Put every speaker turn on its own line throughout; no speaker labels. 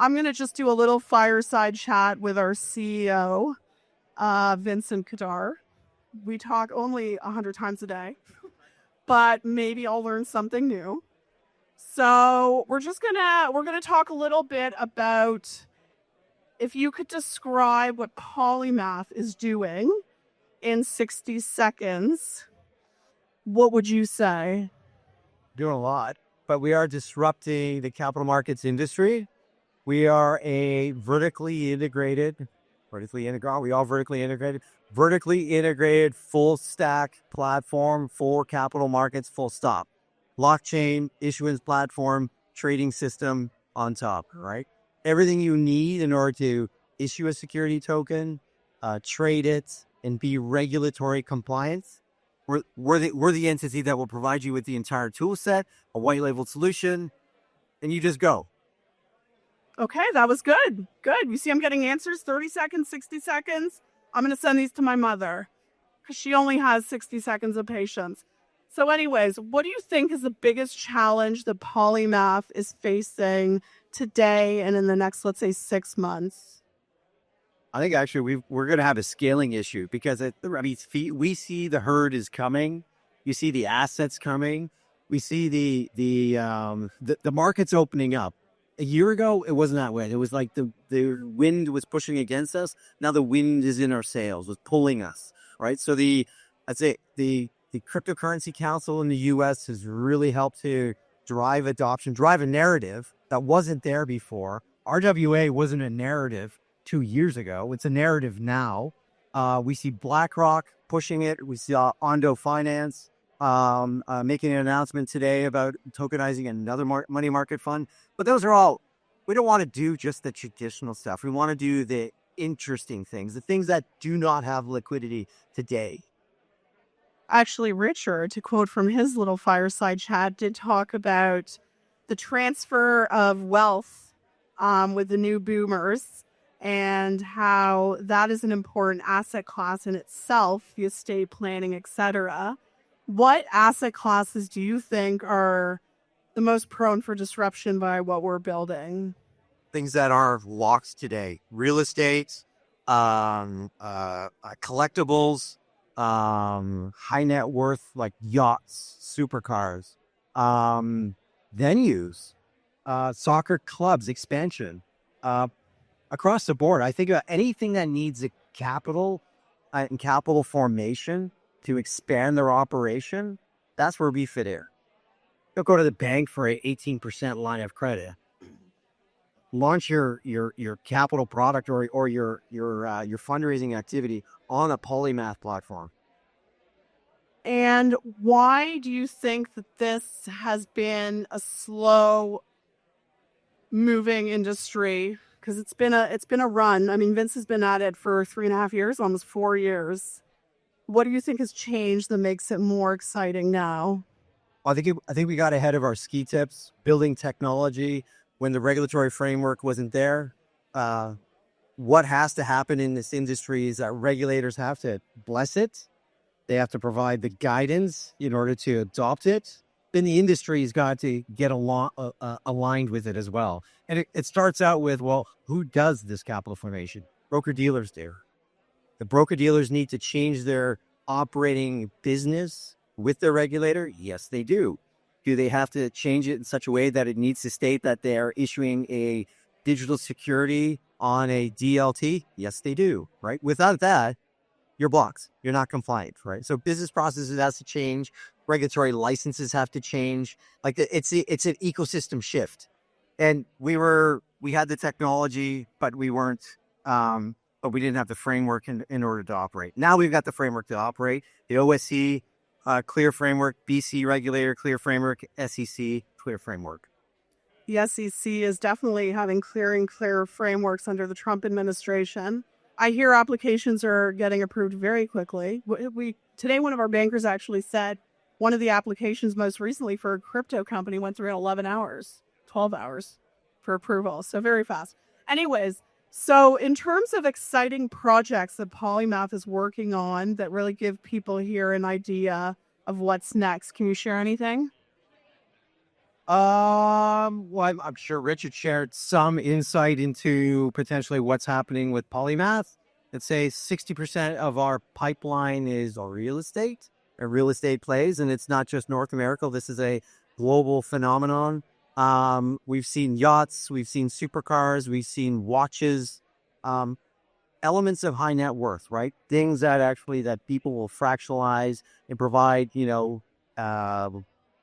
I'm going to just do a little fireside chat with our CEO, Vincent Kadar. We talk only 100 times a day, but maybe I'll learn something new. So we're gonna talk a little bit about if you could describe what Polymath is doing in 60 seconds, what would you say?
Doing a lot, but we are disrupting the capital markets industry. We are a vertically integrated, full stack platform for capital markets, full stop. Blockchain, issuance platform, trading system on top, right? Everything you need in order to issue a security token, trade it, and be regulatory compliant. We're the entity that will provide you with the entire tool set, a white labeled solution, and you just go.
Okay, that was good. Good. You see, I'm getting answers 30 seconds, 60 seconds. I'm going to send these to my mother because she only has 60 seconds of patience. So anyways, what do you think is the biggest challenge that Polymath is facing today and in the next, let's say, 6 months?
I think actually we're going to have a scaling issue because we see the herd is coming. You see the assets coming. We see the market's opening up. A year ago, it wasn't that way. It was like the wind was pushing against us. Now the wind is in our sails, was pulling us, right? So I'd say the Cryptocurrency Council in the U.S. has really helped to drive adoption, drive a narrative that wasn't there before. RWA wasn't a narrative 2 years ago. It's a narrative now. We see BlackRock pushing it. We see Ondo Finance making an announcement today about tokenizing another money market fund. But those are all, we don't want to do just the traditional stuff. We want to do the interesting things, the things that do not have liquidity today.
Actually, Richard, to quote from his little fireside chat, did talk about the transfer of wealth with the new boomers and how that is an important asset class in itself, the estate planning, etc. What asset classes do you think are the most prone for disruption by what we're building?
Things that are locked today: real estate, collectibles, high net worth like yachts, supercars, venues, soccer clubs, expansion, across the board. I think anything that needs a capital and capital formation to expand their operation, that's where we fit here. Don't go to the bank for an 18% line of credit. Launch your capital product or your fundraising activity on a Polymath platform.
And why do you think that this has been a slow moving industry? Because it's been a run. I mean, Vince has been at it for 3.5 years, almost 4 years. What do you think has changed that makes it more exciting now?
I think we got ahead of our ski tips, building technology when the regulatory framework wasn't there. What has to happen in this industry is that regulators have to bless it. They have to provide the guidance in order to adopt it. Then the industry has got to get aligned with it as well. And it starts out with, well, who does this capital formation? Broker-dealers do. The broker-dealers need to change their operating business with the regulator? Yes, they do. Do they have to change it in such a way that it needs to state that they are issuing a digital security on a DLT? Yes, they do, right? Without that, you're blocked. You're not compliant, right? So business processes has to change. Regulatory licenses have to change. Like it's an ecosystem shift. And we had the technology, but we weren't, but we didn't have the framework in order to operate. Now we've got the framework to operate. The OSC, clear framework, BC regulator, clear framework, SEC, clear framework.
The SEC is definitely having clear frameworks under the Trump administration. I hear applications are getting approved very quickly. Today, one of our bankers actually said one of the applications most recently for a crypto company went through in 11 hours, 12 hours for approval. So very fast. Anyways, so in terms of exciting projects that Polymath is working on that really give people here an idea of what's next, can you share anything?
Well, I'm sure Richard shared some insight into potentially what's happening with Polymath. Let's say 60% of our pipeline is real estate or real estate plays, and it's not just North America. This is a global phenomenon. We've seen yachts, we've seen supercars, we've seen watches, um, elements of high net worth, right? Things that actually that people will fractionalize and provide, uh,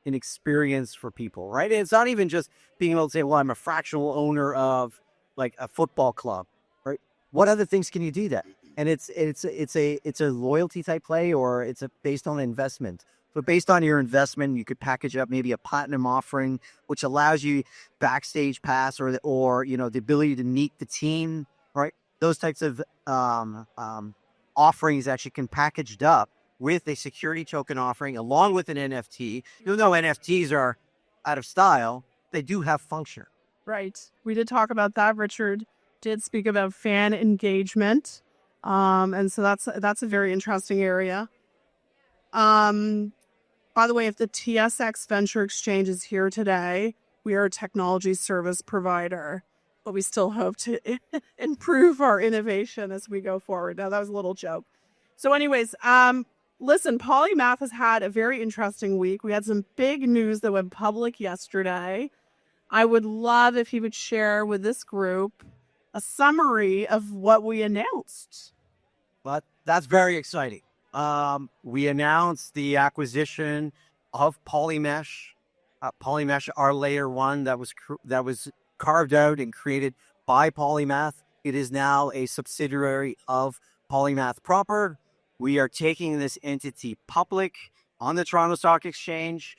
an experience for people, right? It's not even just being able to say, well, I'm a fractional owner of like a football club, right? What other things can you do that? And it's a loyalty type play, or it's based on investment. But based on your investment, you could package up maybe a platinum offering, which allows you backstage pass or the ability to meet the team, right? Those types of offerings actually can packaged up with a security token offering along with an NFT. Even though NFTs are out of style, they do have function.
Right. We did talk about that. Richard did speak about fan engagement. And so that's a very interesting area. By the way, if the TSX Venture Exchange is here today, we are a technology service provider, but we still hope to improve our innovation as we go forward. Now, that was a little joke. So anyways, listen, Polymath has had a very interesting week. We had some big news that went public yesterday. I would love if you would share with this group a summary of what we announced.
But that's very exciting. We announced the acquisition of Polymesh. Polymesh, our layer one that was carved out and created by Polymath. It is now a subsidiary of Polymath proper. We are taking this entity public on the Toronto Stock Exchange.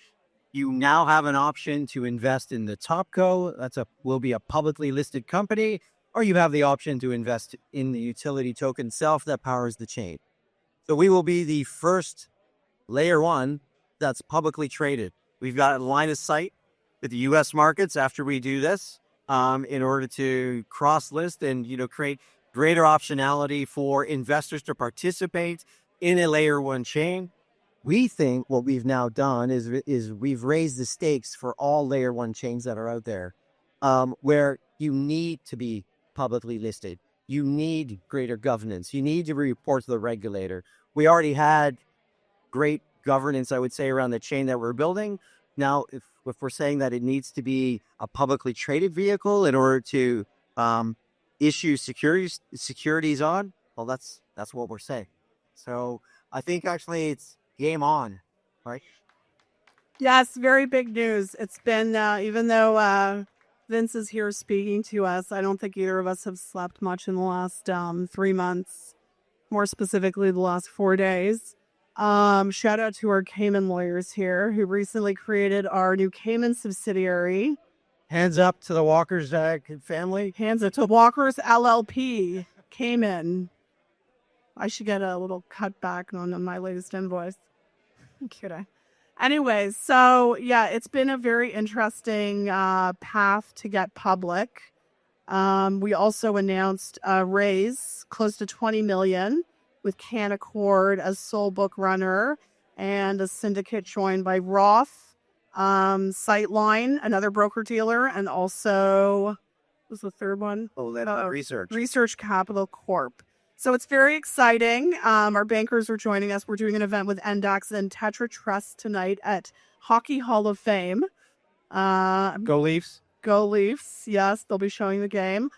You now have an option to invest in the Topco. Will be a publicly listed company, or you have the option to invest in the utility token itself that powers the chain. So we will be the first layer one that's publicly traded. We've got a line of sight with the U.S. markets after we do this, in order to cross-list and create greater optionality for investors to participate in a layer one chain. We think what we've now done is we've raised the stakes for all layer one chains that are out there, where you need to be publicly listed. You need greater governance. You need to report to the regulator. We already had great governance, I would say, around the chain that we're building. Now, if we're saying that it needs to be a publicly traded vehicle in order to issue securities on, well, that's what we're saying. So I think actually it's game on, right?
Yes, very big news. It's been, even though Vince is here speaking to us, I don't think either of us have slept much in the last 3 months, more specifically the last 4 days. Shout out to our Cayman lawyers here who recently created our new Cayman subsidiary.
Hands up to the Walker's family.
Hands up to Walker's LLP, Cayman. I should get a little cutback on my latest invoice. I'm kidding. Anyways, so yeah, it's been a very interesting path to get public. We also announced a raise close to $20 million with Canaccord as sole book runner and a syndicate joined by Roth, Sightline, another broker dealer, and also what was the third one? Research Capital Corp. So it's very exciting. Our bankers are joining us. We're doing an event with Endax and Tetra Trust tonight at Hockey Hall of Fame.
Go Leafs.
Go Leafs. Yes, they'll be showing the game.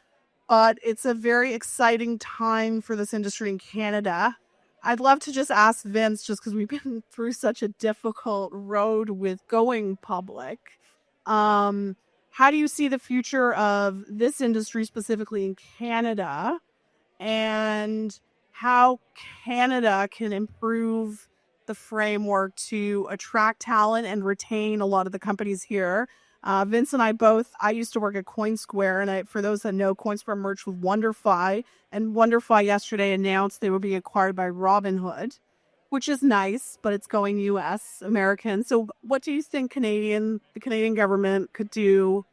But it's a very exciting time for this industry in Canada. I'd love to just ask Vince, just because we've been through such a difficult road with going public. How do you see the future of this industry specifically in Canada, and how Canada can improve the framework to attract talent and retain a lot of the companies here? Vince and I used to work at CoinSquare, and for those that know, CoinSquare merged with WonderFi, and WonderFi yesterday announced they were being acquired by Robinhood, which is nice, but it's going U.S., American. So what do you think the Canadian government could do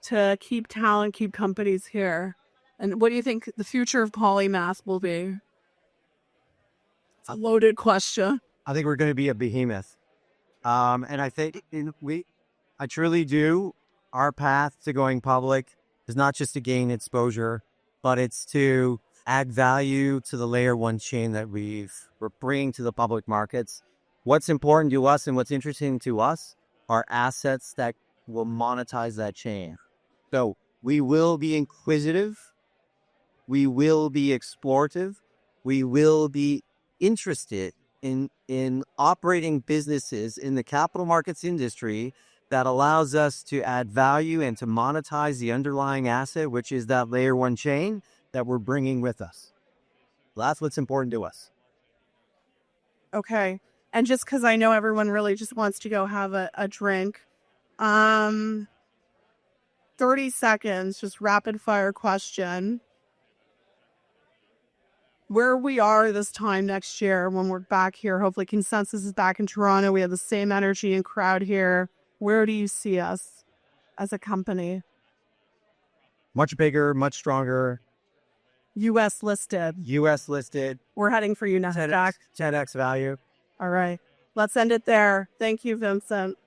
to keep talent, keep companies here? And what do you think the future of Polymath will be? It's a loaded question.
I think we're going to be a behemoth. And I think I truly do. Our path to going public is not just to gain exposure, but it's to add value to the layer one chain that we're bringing to the public markets. What's important to us and what's interesting to us are assets that will monetize that chain. So we will be inquisitive. We will be explorative. We will be interested in operating businesses in the capital markets industry that allows us to add value and to monetize the underlying asset, which is that layer one chain that we're bringing with us. That's what's important to us.
Okay. And just because I know everyone really just wants to go have a drink, 30 seconds, just rapid fire question. Where we are this time next year when we're back here, hopefully Consensus is back in Toronto. We have the same energy and crowd here. Where do you see us as a company?
Much bigger, much stronger.
US listed.
US listed.
We're heading for you now.
10x value.
All right. Let's end it there. Thank you, Vincent.